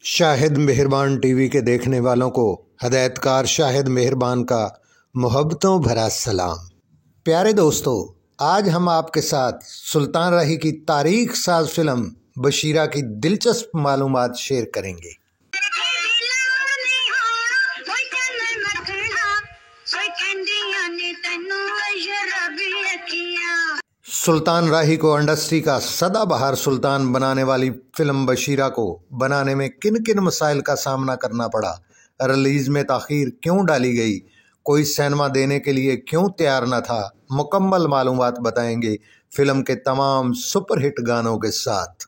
शाहिद मेहरबान टीवी के देखने वालों को हदायतकार शाहिद मेहरबान का मोहब्बतों भरा सलाम। प्यारे दोस्तों, आज हम आपके साथ सुल्तान राही की तारीख साज फिल्म बशीरा की दिलचस्प मालूमात शेयर करेंगे। सुल्तान राही को इंडस्ट्री का सदाबहार सुल्तान बनाने वाली फिल्म बशीरा को बनाने में किन किन मसाइल का सामना करना पड़ा, रिलीज में ताख़ीर क्यों डाली गई, कोई सिनेमा देने के लिए क्यों तैयार न था, मुकम्मल मालूमात बताएंगे फिल्म के तमाम सुपरहिट गानों के साथ।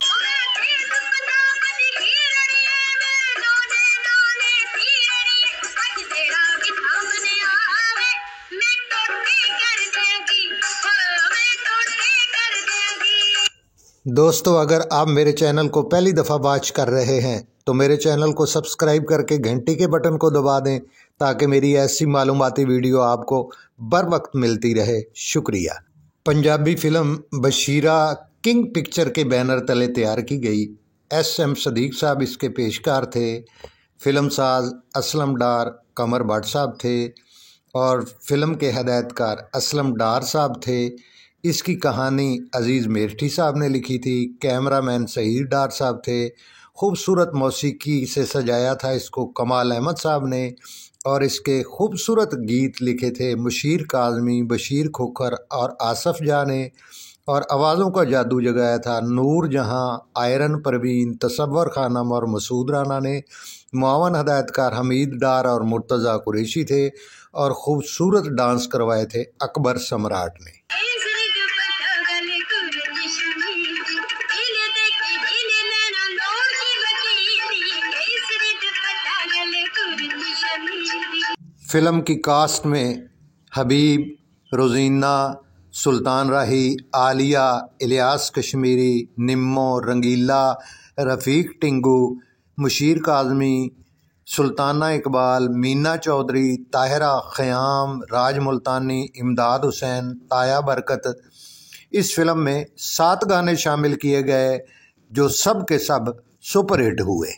दोस्तों, अगर आप मेरे चैनल को पहली दफ़ा वॉच कर रहे हैं तो मेरे चैनल को सब्सक्राइब करके घंटी के बटन को दबा दें ताकि मेरी ऐसी मालूमाती वीडियो आपको बर वक्त मिलती रहे। शुक्रिया। Punjabi film Bashira king picture के बैनर तले तैयार की गई। SM सदीक साहब इसके पेशकार थे। फिल्म साज असलम डार कमर भट्ट साहब थे और फिल्म के हदायतकार असलम डार साहब थे। इसकी कहानी अजीज़ मेरठी साहब ने लिखी थी। कैमरामैन सईद डार साहब थे। खूबसूरत मौसीकी से सजाया था इसको कमाल अहमद साहब ने और इसके खूबसूरत गीत लिखे थे मुशीर काज़मी, बशीर खोखर और आसफ़ जा ने और आवाज़ों का जादू जगाया था नूर जहाँ, आयरन परवीन, तसव्वुर खानम और मसूद राना ने। मुआवन हदायतकार हमीद डार और मुर्तज़ा कुरैशी थे और ख़ूबसूरत डांस करवाए थे अकबर सम्राट ने। फिल्म की कास्ट में हबीब, रोज़ीना, सुल्तान राही, आलिया, इलियास कश्मीरी, निम्मो, रंगीला, रफ़ीक टिंगू, मुशीर काज़मी, सुल्ताना इकबाल, मीना चौधरी, ताहिरा ख़याम, राज मुल्तानी, इमदाद हुसैन, ताया बरकत। इस फिल्म में 7 गाने शामिल किए गए जो सब के सब सुपरहिट हुए।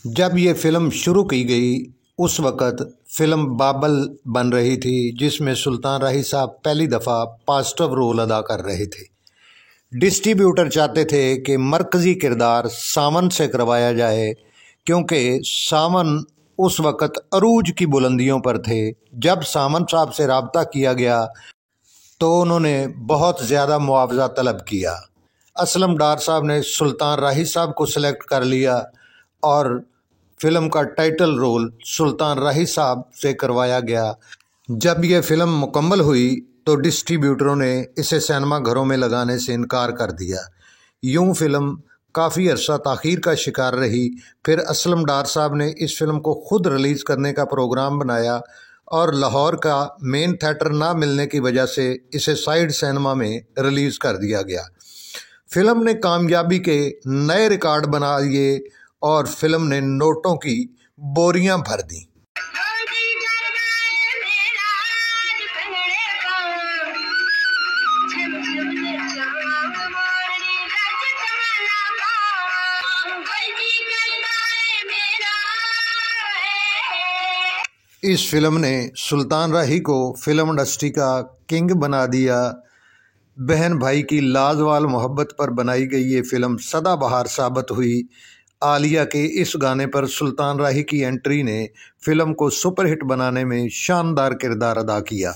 जब ये फिल्म शुरू की गई उस वक़्त फ़िल्म बाबल बन रही थी जिसमें सुल्तान राही साहब पहली दफ़ा पॉजिटिव रोल अदा कर रहे थे। डिस्ट्रीब्यूटर चाहते थे कि मरकज़ी किरदार सावन से करवाया जाए क्योंकि सावन उस वक़्त अरूज की बुलंदियों पर थे। जब सावन साहब से रब्ता किया गया तो उन्होंने बहुत ज़्यादा मुआवजा तलब किया। असलम डार साहब ने सुल्तान राही साहब को सिलेक्ट कर लिया और फिल्म का टाइटल रोल सुल्तान राही साहब से करवाया गया। जब यह फिल्म मुकम्मल हुई तो डिस्ट्रीब्यूटरों ने इसे सिनेमा घरों में लगाने से इनकार कर दिया। यूं फिल्म काफ़ी अरसा ताख़ीर का शिकार रही। फिर असलम डार साहब ने इस फिल्म को ख़ुद रिलीज़ करने का प्रोग्राम बनाया और लाहौर का मेन थिएटर ना मिलने की वजह से इसे साइड सिनेमा में रिलीज़ कर दिया गया। फिल्म ने कामयाबी के नए रिकॉर्ड बना दिए और फिल्म ने नोटों की बोरियां भर दी। इस फिल्म ने सुल्तान राही को फिल्म इंडस्ट्री का किंग बना दिया। बहन भाई की लाजवाल मोहब्बत पर बनाई गई ये फिल्म सदाबहार साबित हुई। आलिया के इस गाने पर सुल्तान राही की एंट्री ने फिल्म को सुपरहिट बनाने में शानदार किरदार अदा किया।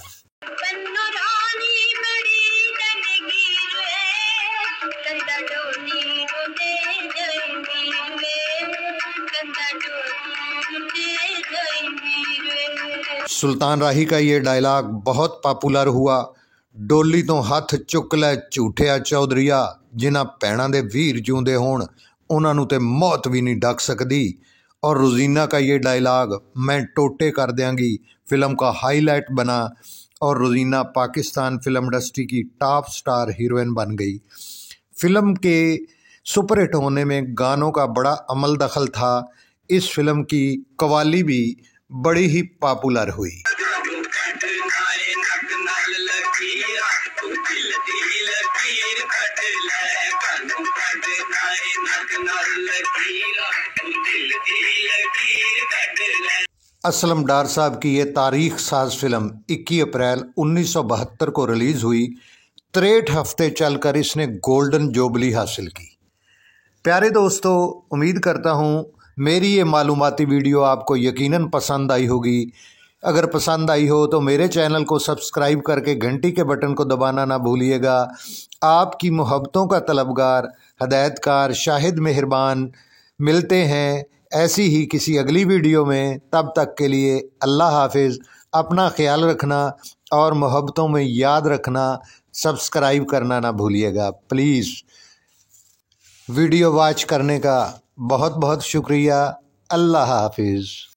सुल्तान राही का ये डायलॉग बहुत पॉपुलर हुआ। डोली तो हथ चुक लै झूठिया चौधरिया, जिन्हां भैणां दे वीर जिउंदे होण उन्हां नूं ते मौत भी नहीं डक सकदी। और रोज़ीना का ये डायलॉग मैं टोटे कर देंगी फिल्म का हाईलाइट बना और रोज़ीना पाकिस्तान फिल्म इंडस्ट्री की टॉप स्टार हीरोइन बन गई। फिल्म के सुपरहिट होने में गानों का बड़ा अमल दखल था। इस फिल्म की कव्वाली भी बड़ी ही पॉपुलर हुई। नाए नक नाल लकीरा तू दिल दी लकीर कट ले कानू कट नाए नक नाल लकीरा तू दिल दी लकीर कट ले। असलम डार साहब की ये तारीख साज फिल्म 21 अप्रैल 1972 को रिलीज़ हुई। 63 हफ्ते चलकर इसने गोल्डन जुबली हासिल की। प्यारे दोस्तों, उम्मीद करता हूँ मेरी ये मालूमाती वीडियो आपको यकीनन पसंद आई होगी। अगर पसंद आई हो तो मेरे चैनल को सब्सक्राइब करके घंटी के बटन को दबाना ना भूलिएगा। आपकी मोहब्बतों का तलबगार हदायतकार शाहिद मेहरबान। मिलते हैं ऐसी ही किसी अगली वीडियो में। तब तक के लिए अल्लाह हाफिज़। अपना ख्याल रखना और मोहब्बतों में याद रखना, सब्सक्राइब करना ना भूलिएगा प्लीज़। वीडियो वॉच करने का बहुत बहुत शुक्रिया। अल्लाह हाफिज़।